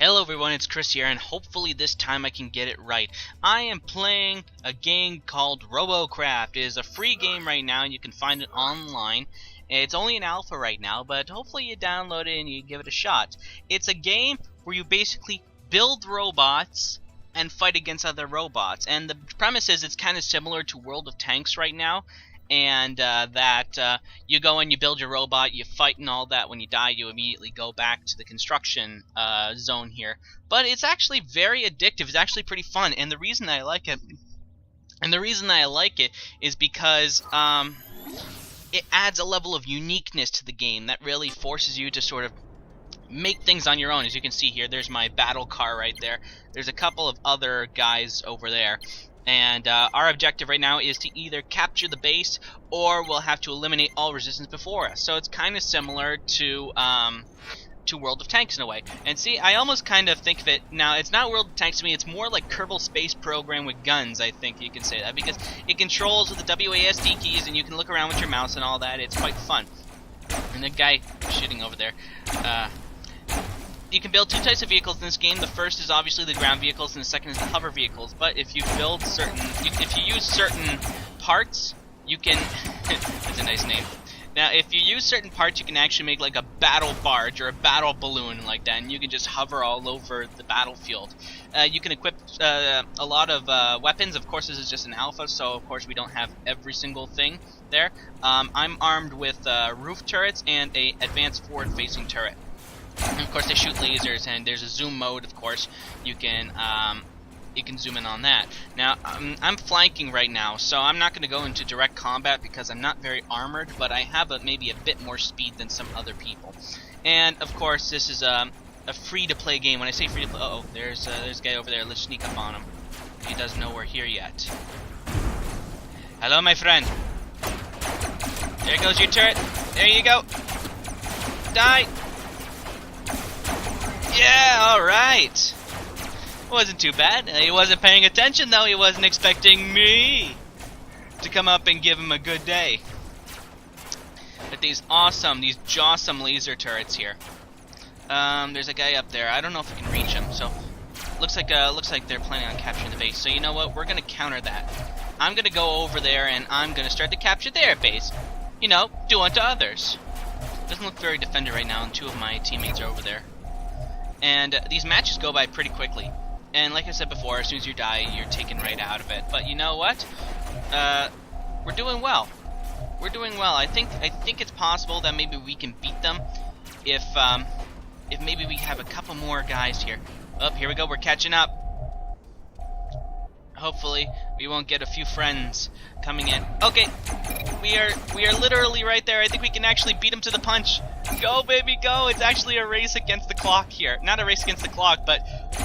Hello everyone, it's Chris here, and hopefully this time I can get it right. I am playing a game called Robocraft. It is a free game right now, and you can find it online. It's only an alpha right now, but hopefully you download it and you give it a shot. It's a game where you basically build robots and fight against other robots. And the premise is it's kind of similar to World of Tanks right now. And you go and you build your robot, you fight and all that. When you die, you immediately go back to the construction zone here. But it's actually very addictive. It's actually pretty fun, and the reason I like it, is because it adds a level of uniqueness to the game that really forces you to sort of make things on your own. As you can see here, there's my battle car right there. There's a couple of other guys over there. And our objective right now is to either capture the base, or we'll have to eliminate all resistance before us. So it's kind of similar to World of Tanks in a way. And see, I almost kind of think of it, now it's not World of Tanks to me, it's more like Kerbal Space Program with guns, I think you can say that. Because it controls with the WASD keys, and you can look around with your mouse and all that. It's quite fun. And the guy shooting over there, you can build two types of vehicles in this game. The first is obviously the ground vehicles, and the second is the hover vehicles. But if you build if you use certain parts, you can. That's a nice name. Now, if you use certain parts, you can actually make like a battle barge or a battle balloon like that, and you can just hover all over the battlefield. You can equip a lot of weapons. Of course, this is just an alpha, so of course we don't have every single thing there. I'm armed with roof turrets and a advanced forward-facing turret. And of course, they shoot lasers, and there's a zoom mode. Of course, you can zoom in on that. Now, I'm flanking right now, so I'm not going to go into direct combat because I'm not very armored, but I have maybe a bit more speed than some other people. And of course, this is a free-to-play game. When I say free-to-play, uh-oh, there's a guy over there. Let's sneak up on him. He doesn't know we're here yet. Hello, my friend. There goes your turret. There you go. Die. Yeah, alright. Wasn't too bad. He wasn't paying attention, though. He wasn't expecting me to come up and give him a good day. But these jawsome laser turrets here. There's a guy up there. I don't know if we can reach him, so looks like they're planning on capturing the base. So you know what? We're gonna counter that. I'm gonna go over there and I'm gonna start to capture their base. You know, do unto others. Doesn't look very defended right now, and two of my teammates are over there. And these matches go by pretty quickly. And like I said before, as soon as you die, you're taken right out of it. But you know what? We're doing well. We're doing well. I think it's possible that maybe we can beat them if maybe we have a couple more guys here. Oh, here we go. We're catching up. Hopefully, we won't get a few friends coming in. Okay, we are literally right there. I think we can actually beat him to the punch. Go, baby, go! It's actually a race against the clock here. Not a race against the clock, but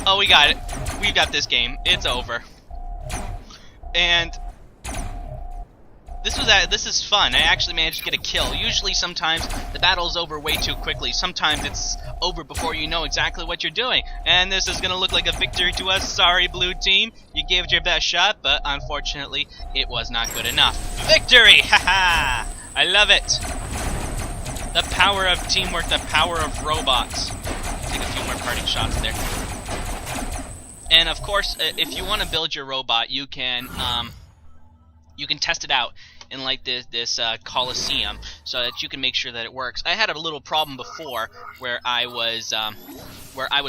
oh, we got it. We've got this game. It's over. And this is fun. I actually managed to get a kill. Usually, sometimes the battle's over way too quickly. Sometimes it's over before you know exactly what you're doing. And this is gonna look like a victory to us. Sorry, blue team. You gave it your best shot, but unfortunately, it was not good enough. Victory! Haha! I love it. The power of teamwork, the power of robots. Take a few more parting shots there. And of course, if you want to build your robot, you can test it out in like this Coliseum, so that you can make sure that it works. I had a little problem before where I was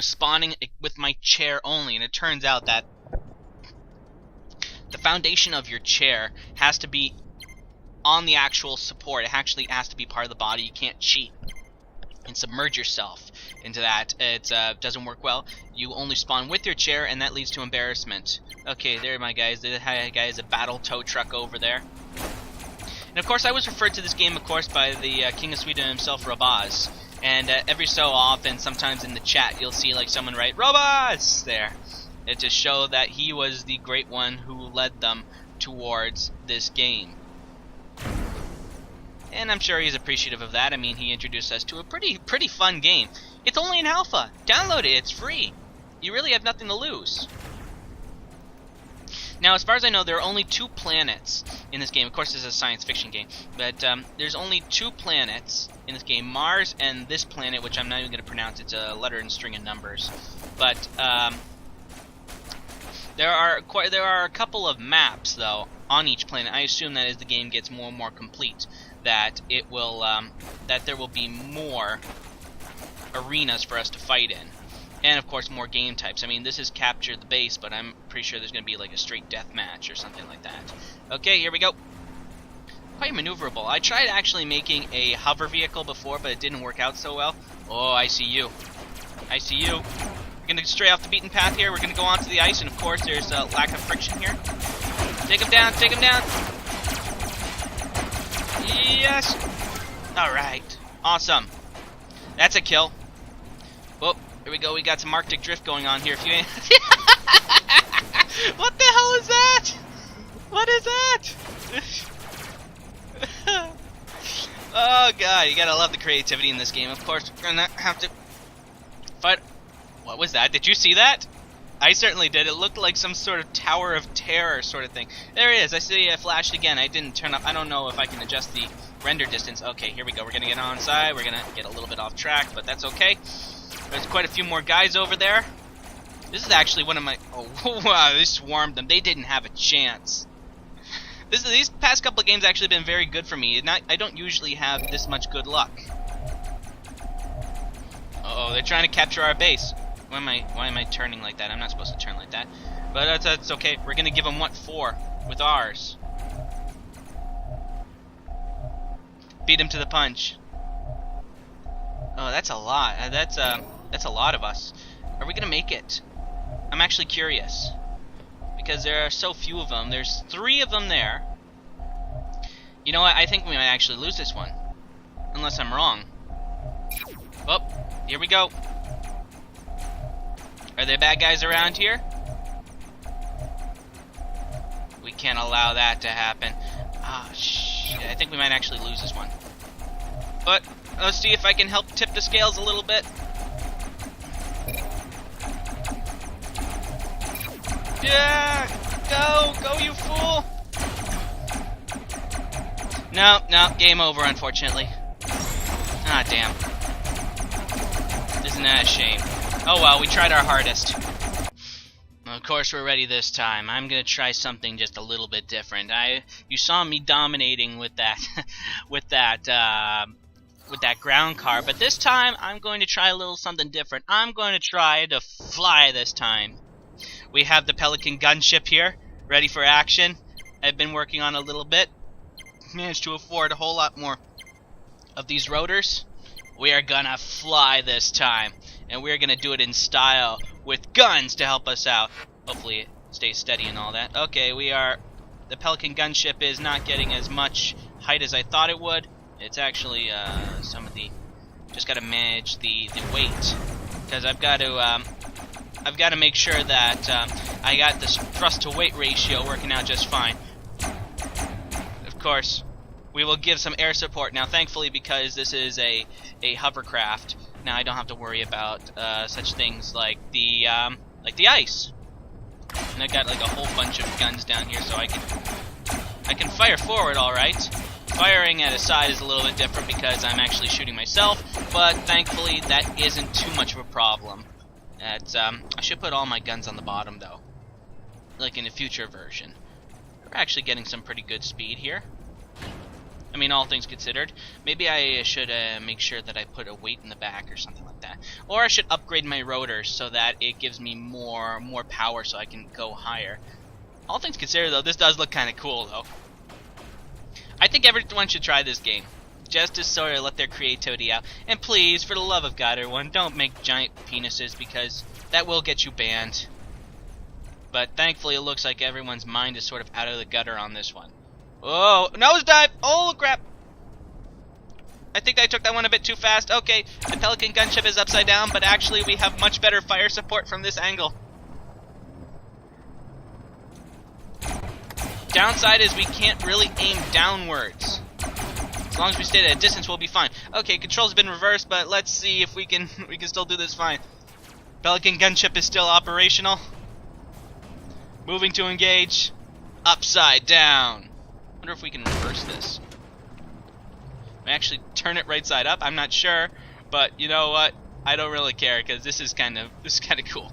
spawning with my chair only, and it turns out that the foundation of your chair has to be on the actual support. It actually has to be part of the body. You can't cheat and submerge yourself into that. It doesn't work well. You only spawn with your chair, and that leads to embarrassment. Okay, there, my guys. The guy is a battle tow truck over there. And of course, I was referred to this game, of course, by the King of Sweden himself, Robaz. And every so often, sometimes in the chat, you'll see like someone write Robaz there, to show that he was the great one who led them towards this game. And I'm sure he's appreciative of that. I mean, he introduced us to a pretty fun game. It's only an alpha. Download it. It's free. You really have nothing to lose. Now, as far as I know, there are only 2 planets in this game. Of course, this is a science fiction game, but there's only 2 planets in this game: Mars and this planet, which I'm not even going to pronounce. It's a letter and string of numbers. But there are a couple of maps though on each planet. I assume that as the game gets more and more complete, that it will that there will be more arenas for us to fight in. And of course more game types. I mean, this is capture the base, but I'm pretty sure there's going to be like a straight death match or something like that. Okay, here we go. Quite maneuverable. I tried actually making a hover vehicle before, but it didn't work out so well. Oh, I see you. I see you. We're going to stray off the beaten path here. We're going to go onto the ice, and of course there's a lack of friction here. Take him down, take him down. Yes. Alright. Awesome. That's a kill. Oh, here we go. We got some Arctic drift going on here. If you ain't what the hell is that? What is that? Oh god, you gotta love the creativity in this game. Of course, we're gonna have to fight. What was that? Did you see that? I certainly did. It looked like some sort of Tower of Terror sort of thing. There it is. I see it flashed again. I didn't turn up. I don't know if I can adjust the render distance. Okay, here we go. We're gonna get on side. We're gonna get a little bit off track, but that's okay. There's quite a few more guys over there. This is actually one of my... Oh, wow, they swarmed them. They didn't have a chance. These past couple of games have actually been very good for me. I don't usually have this much good luck. Uh-oh, they're trying to capture our base. Why am I turning like that? I'm not supposed to turn like that. But that's okay. We're going to give them what for with ours. Beat him to the punch. Oh, that's a lot. That's a lot of us. Are we gonna make it? I'm actually curious because there are so few of them. There's 3 of them there. You know what? I think we might actually lose this one, unless I'm wrong. Oh, here we go. Are there bad guys around here? We can't allow that to happen. Ah, shit. I think we might actually lose this one. But let's see if I can help tip the scales a little bit. Yeah! Go, you fool! No, game over, unfortunately. Ah, damn. Isn't that a shame? Oh well, we tried our hardest. Of course, we're ready this time. I'm gonna try something just a little bit different. You saw me dominating with that, with that ground car, but this time I'm going to try a little something different. I'm going to try to fly this time. We have the Pelican gunship here, ready for action. I've been working on a little bit. Managed to afford a whole lot more of these rotors. We are gonna fly this time, and we're gonna do it in style with guns to help us out. Hopefully it stays steady and all that. Okay, the Pelican gunship is not getting as much height as I thought it would. It's actually just gotta manage the weight, because I've got to make sure that I got this thrust to weight ratio working out just fine. Of course, we will give some air support now. Thankfully, because this is a hovercraft, now I don't have to worry about such things like the ice. And I got like a whole bunch of guns down here, so I can fire forward. All right. Firing at a side is a little bit different because I'm actually shooting myself, but thankfully that isn't too much of a problem. I should put all my guns on the bottom though, like in a future version. We're actually getting some pretty good speed here. I mean, all things considered. Maybe I should make sure that I put a weight in the back or something like that. Or I should upgrade my rotors so that it gives me more power so I can go higher. All things considered though, this does look kind of cool though. I think everyone should try this game, just to sort of let their creativity out. And please, for the love of God, everyone, don't make giant penises, because that will get you banned. But thankfully, it looks like everyone's mind is sort of out of the gutter on this one. Oh, nosedive! Oh, crap! I think I took that one a bit too fast. Okay, the Pelican gunship is upside down, but actually we have much better fire support from this angle. Downside is we can't really aim downwards. As long as we stay at a distance, we'll be fine. Okay, control's been reversed, but let's see if we can still do this fine. Pelican gunship is still operational. Moving to engage. upside down. Wonder if we can reverse this. I actually turn it right side up. I'm not sure, but you know what? I don't really care because this is kind of cool.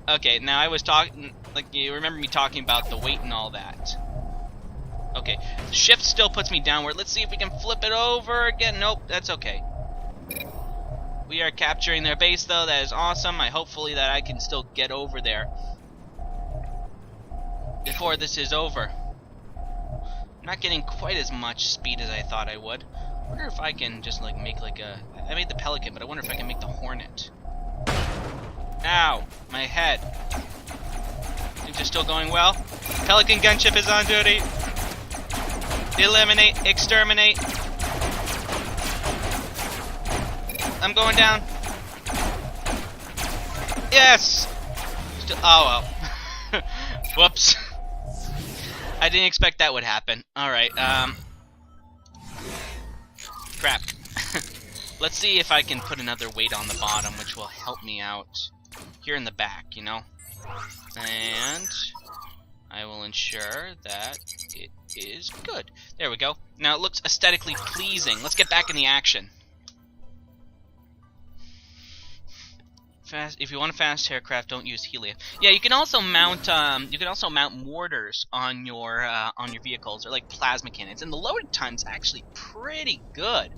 Okay, now I was talking, like, you remember me talking about the weight and all that. Okay, shift still puts me downward. Let's see if we can flip it over again. Nope, that's okay. We are capturing their base though. That is awesome. Hopefully that I can still get over there before this is over. I'm not getting quite as much speed as I thought I would. I wonder if I can just like make like a... I made the Pelican, but I wonder if I can make the Hornet. Ow! My head. Things are still going well. Pelican gunship is on duty. Eliminate, exterminate. I'm going down. Yes! Still, oh well. Whoops. I didn't expect that would happen. Alright, crap. Let's see if I can put another weight on the bottom, which will help me out here in the back, you know? And I will ensure that it is good. There we go. Now it looks aesthetically pleasing. Let's get back in the action. If you want a fast aircraft, don't use helium. Yeah, you can also mount mortars on your vehicles, or like plasma cannons, and the loading time's actually pretty good.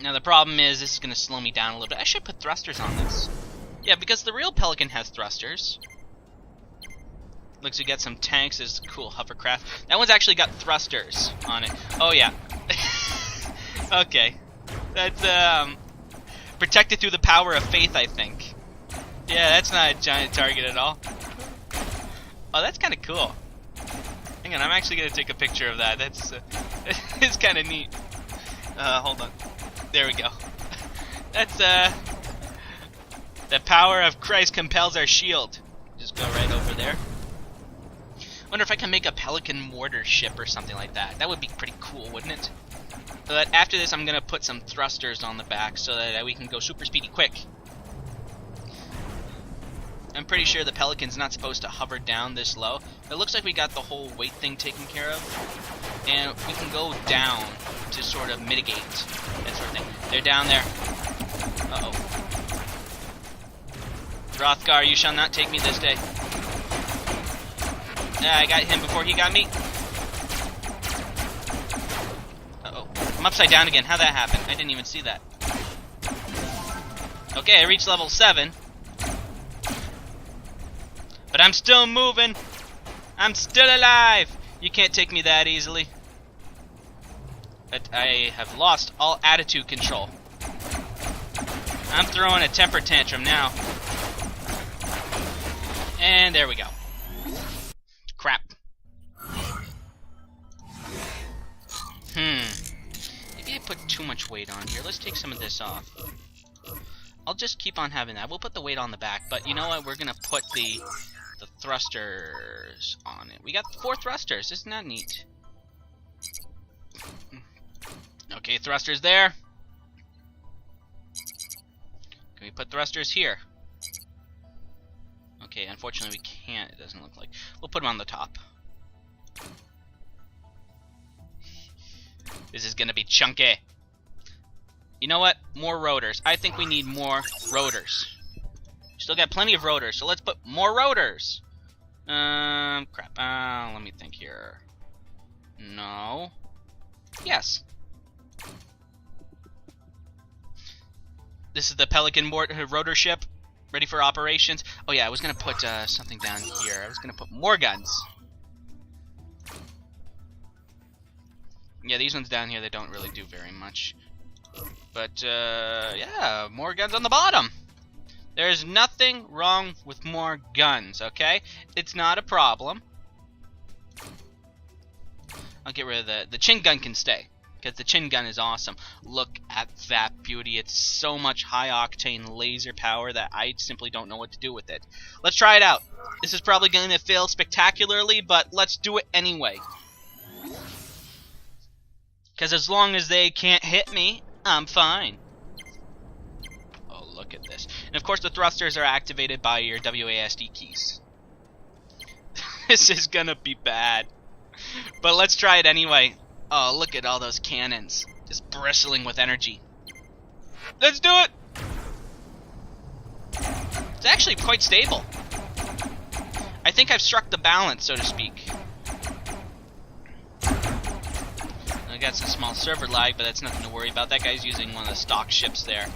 Now the problem is this is going to slow me down a little bit. I should put thrusters on this. Yeah, because the real Pelican has thrusters. Looks like we got some tanks. There's a cool hovercraft. That one's actually got thrusters on it. Oh yeah. Okay. That's protected through the power of faith, I think. Yeah, that's not a giant target at all. Oh, that's kind of cool. Hang on, I'm actually going to take a picture of that. That's it's kind of neat. Hold on. There we go. That's the power of Christ compels our shield. Just go right over there. Wonder if I can make a Pelican mortar ship or something like that. That would be pretty cool, wouldn't it? But after this, I'm gonna put some thrusters on the back so that we can go super speedy quick. I'm pretty sure the Pelican's not supposed to hover down this low. It looks like we got the whole weight thing taken care of, and we can go down to sort of mitigate that sort of thing. They're down there. Uh-oh. Rothgar, you shall not take me this day. I got him before he got me. Uh-oh. I'm upside down again. How'd that happen? I didn't even see that. Okay, I reached level 7. But I'm still moving. I'm still alive. You can't take me that easily. But I have lost all attitude control. I'm throwing a temper tantrum now. And there we go. Crap. Maybe I put too much weight on here. Let's take some of this off. I'll just keep on having that. We'll put the weight on the back, but you know what? We're gonna put the thrusters on it. We got 4 thrusters. Isn't that neat? Okay, thrusters there. Can we put thrusters here? Okay, unfortunately we can't. It doesn't look like. We'll put them on the top. This is gonna be chunky. You know what? More rotors. I think we need more rotors. Still got plenty of rotors, so let's put more rotors. Crap. Let me think here. No. Yes. This is the Pelican rotor ship, ready for operations. Oh yeah, I was gonna put something down here. I was gonna put more guns. Yeah, these ones down here, they don't really do very much. But, yeah, more guns on the bottom. There's nothing wrong with more guns, okay? It's not a problem. I'll get rid of the chin gun can stay, because the chin gun is awesome. Look at that beauty. It's so much high-octane laser power that I simply don't know what to do with it. Let's try it out. This is probably going to fail spectacularly, but let's do it anyway. Because as long as they can't hit me, I'm fine. Oh, look at this. And of course the thrusters are activated by your WASD keys. This is gonna be bad. But let's try it anyway. Oh, look at all those cannons. Just bristling with energy. Let's do it! It's actually quite stable. I think I've struck the balance, so to speak. I got some small server lag, but that's nothing to worry about. That guy's using one of the stock ships there.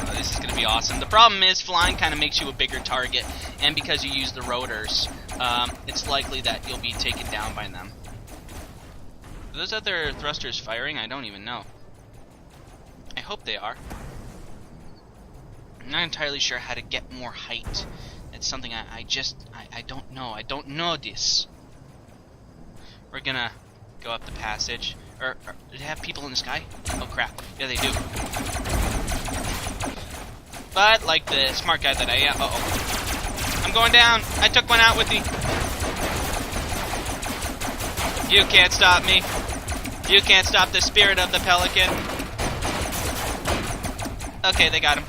Oh, this is going to be awesome. The problem is flying kind of makes you a bigger target, and because you use the rotors, it's likely that you'll be taken down by them. Are those other thrusters firing? I don't even know. I hope they are. I'm not entirely sure how to get more height. It's something I don't know. I don't know this. We're gonna go up the passage. Or do they have people in the sky? Oh crap. Yeah, they do. But, like the smart guy that I am... Uh-oh. I'm going down. I took one out with me. You can't stop me. You can't stop the spirit of the pelican. Okay, they got him.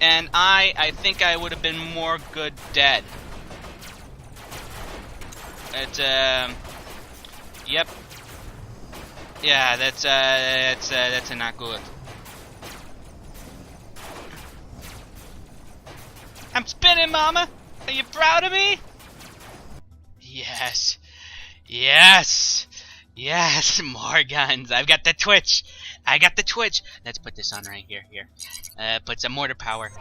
And I think I would have been more good dead. It's yep. Yeah, that's not good. I'm spinning, Mama. Are you proud of me? Yes. Yes. Yes, more guns. I've got the twitch. I got the twitch. Let's put this on right here. Put some mortar power.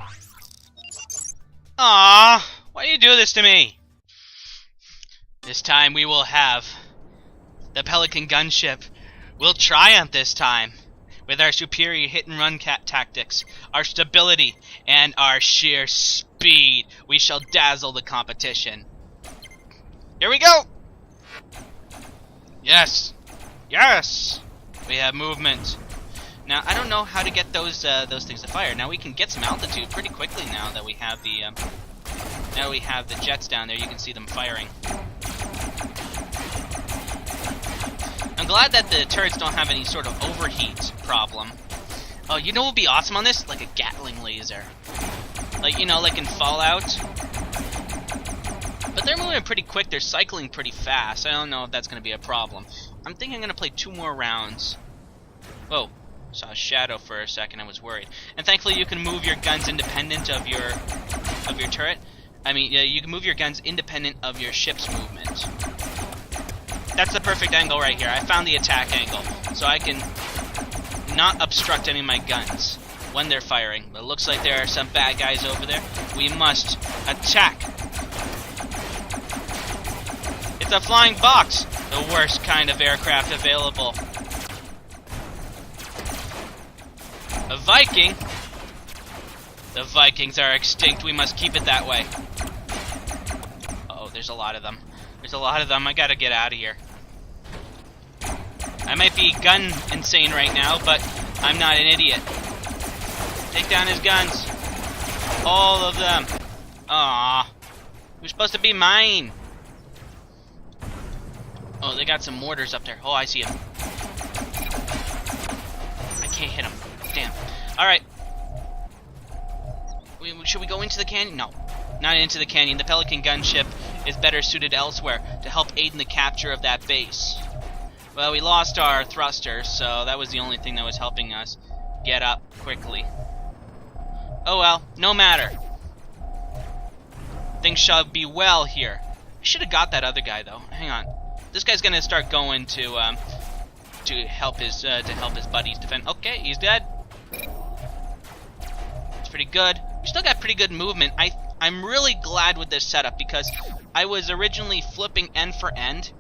Aww, why do you do this to me? This time we will have the Pelican gunship. We'll triumph this time with our superior hit-and-run tactics, our stability, and our sheer speed. We shall dazzle the competition. Here we go. Yes. Yes. We have movement. Now I don't know how to get those things to fire. Now we can get some altitude pretty quickly now that we have the jets down there. You can see them firing. I'm glad that the turrets don't have any sort of overheat problem. Oh, you know what would be awesome on this? Like a Gatling laser. Like, you know, like in Fallout. But they're moving pretty quick. They're cycling pretty fast. I don't know if that's going to be a problem. I'm thinking I'm going to play 2 more rounds. Whoa. Saw a shadow for a second. I was worried. And thankfully you can move your guns independent of your turret. I mean, you can move your guns independent of your ship's movement. That's the perfect angle right here. I found the attack angle. So I can not obstruct any of my guns when they're firing. But it looks like there are some bad guys over there. We must attack. It's a flying box. The worst kind of aircraft available. A Viking? The Vikings are extinct. We must keep it that way. Uh-oh, there's a lot of them. There's a lot of them. I gotta get out of here. I might be gun insane right now, but I'm not an idiot. Take down his guns. All of them. Aww. You're supposed to be mine. Oh, they got some mortars up there. Oh, I see them. I can't hit them. Damn. Alright. Should we go into the canyon? No. Not into the canyon. The Pelican gunship is better suited elsewhere to help aid in the capture of that base. Well, we lost our thrusters, so that was the only thing that was helping us get up quickly. Oh well, no matter. Things shall be well here. I should have got that other guy though. Hang on. This guy's gonna start going to help his buddies defend. Okay, he's dead. It's pretty good. We still got pretty good movement. I'm really glad with this setup because I was originally flipping end for end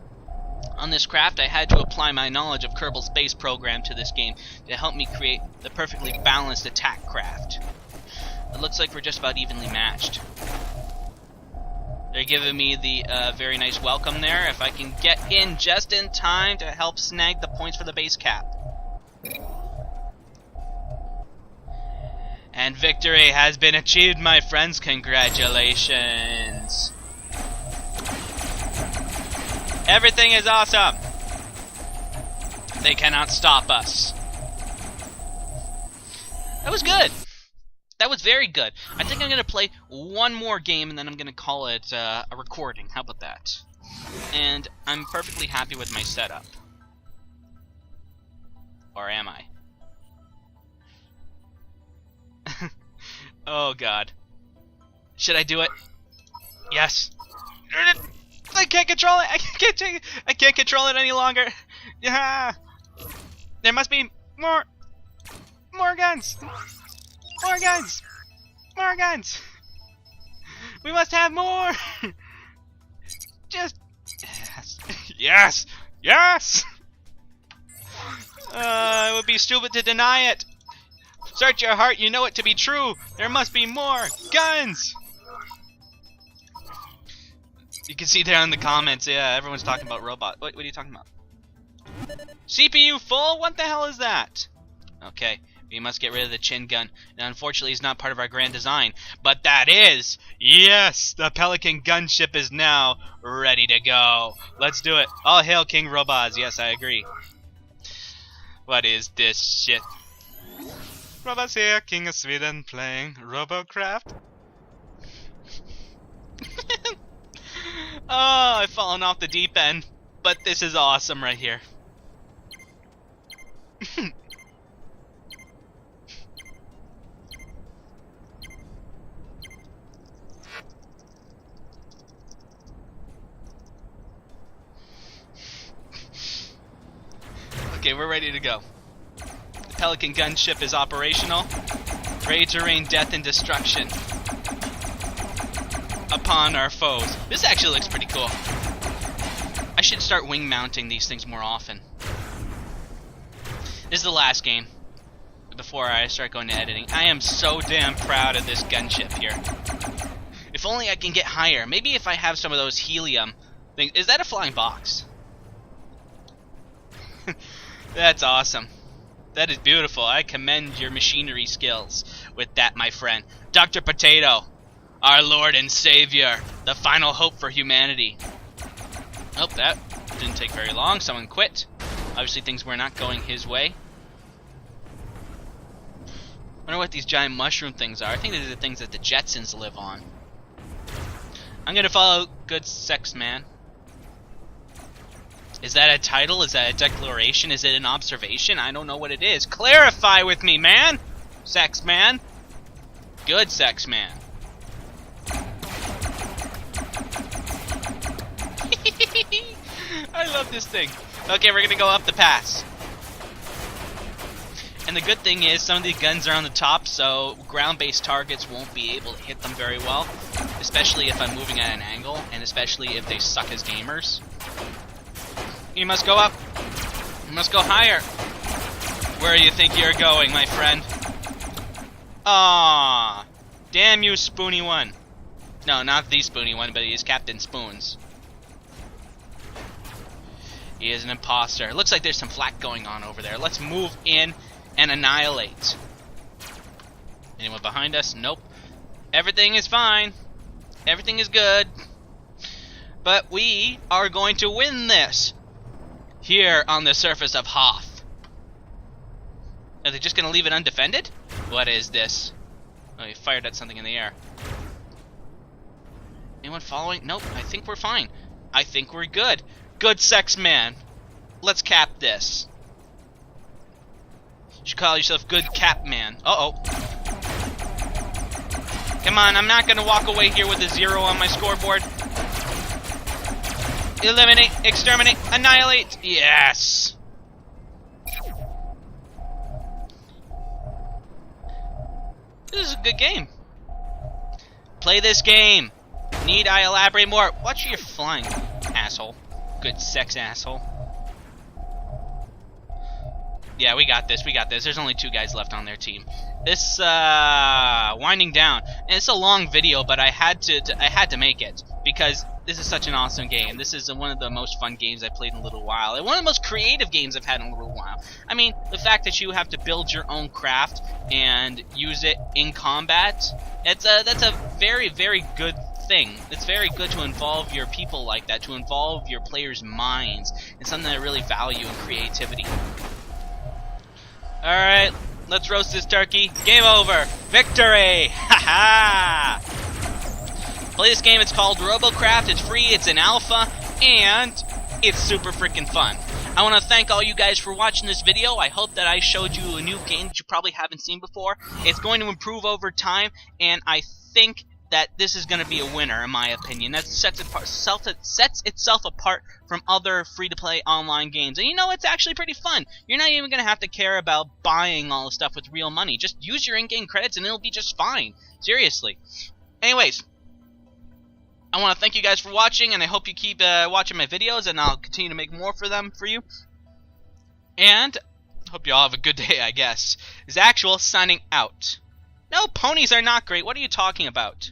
on this craft. I had to apply my knowledge of Kerbal Space Program to this game to help me create the perfectly balanced attack craft. It looks like we're just about evenly matched. They're giving me the very nice welcome there. If I can get in just in time to help snag the points for the base cap. And victory has been achieved, my friends. Congratulations. Everything is awesome. They cannot stop us. That was good. That was very good. I think I'm going to play one more game, and then I'm going to call it a recording. How about that? And I'm perfectly happy with my setup. Or am I? Oh, God. Should I do it? Yes. I can't control it. I can't control it any longer. Yeah. There must be more guns. More guns. More guns. We must have more. Just yes. Yes. It would be stupid to deny it. Search your heart, you know it to be true. There must be more guns. You can see there in the comments, yeah, everyone's talking about robot. What are you talking about? CPU full? What the hell is that? Okay, we must get rid of the chin gun. Now, unfortunately, it's not part of our grand design. But that is, yes, the Pelican gunship is now ready to go. Let's do it. All hail King Robaz. Yes, I agree. What is this shit? Robaz here, King of Sweden, playing Robocraft. Oh, I've fallen off the deep end, but this is awesome right here. Okay, we're ready to go. The Pelican gunship is operational, ready to rain death and destruction upon our foes. This actually looks pretty cool. I should start wing mounting these things more often. This is the last game before I start going to editing. I am so damn proud of this gunship here. If only I can get higher. Maybe if I have some of those helium things. Is that a flying box? That's awesome. That is beautiful. I commend your machinery skills with that, my friend. Dr. Potato, our Lord and Savior, the final hope for humanity. Oh, that didn't take very long. Someone quit. Obviously things were not going his way. I wonder what these giant mushroom things are. I think these are the things that the Jetsons live on. I'm gonna follow Good Sex Man. Is that a title? Is that a declaration? Is it an observation? I don't know what it is. Clarify with me, man! Sex Man. Good Sex Man. I love this thing. Okay, we're gonna go up the pass. And the good thing is some of these guns are on the top, so ground-based targets won't be able to hit them very well. Especially if I'm moving at an angle, and especially if they suck as gamers. You must go up. You must go higher. Where do you think you're going, my friend? Ah, damn you, Spoony One. No, not the Spoony One, but he is Captain Spoons. He is an imposter. Looks like there's some flak going on over there. Let's move in and annihilate. Anyone behind us? Nope. Everything is fine. Everything is good. But we are going to win this. Here on the surface of Hoth. Are they just going to leave it undefended? What is this? Oh, he fired at something in the air. Anyone following? Nope, I think we're fine. I think we're good. Good Sex Man. Let's cap this. You should call yourself Good Cap Man. Uh-oh. Come on, I'm not going to walk away here with a 0 on my scoreboard. Eliminate, exterminate, annihilate. Yes. This is a good game. Play this game. Need I elaborate more? Watch your flying, asshole. Good sex asshole. Yeah, we got this. We got this. There's only 2 guys left on their team. This winding down. And it's a long video, but I had to make it because this is such an awesome game. This is one of the most fun games I've played in a little while. And one of the most creative games I've had in a little while. I mean, the fact that you have to build your own craft and use it in combat, that's a very, very good thing. It's very good to involve your people like that, to involve your players' minds. It's something that I really value in creativity. Alright, let's roast this turkey. Game over. Victory! Ha ha! Play this game. It's called Robocraft. It's free. It's an alpha, and it's super freaking fun. I want to thank all you guys for watching this video. I hope that I showed you a new game that you probably haven't seen before. It's going to improve over time, and I think that this is going to be a winner, in my opinion. That sets itself apart from other free-to-play online games. And you know, it's actually pretty fun. You're not even going to have to care about buying all the stuff with real money. Just use your in-game credits, and it'll be just fine. Seriously. Anyways, I want to thank you guys for watching, and I hope you keep watching my videos, and I'll continue to make more for you. And hope you all have a good day, I guess. Is Actual signing out. No, ponies are not great. What are you talking about?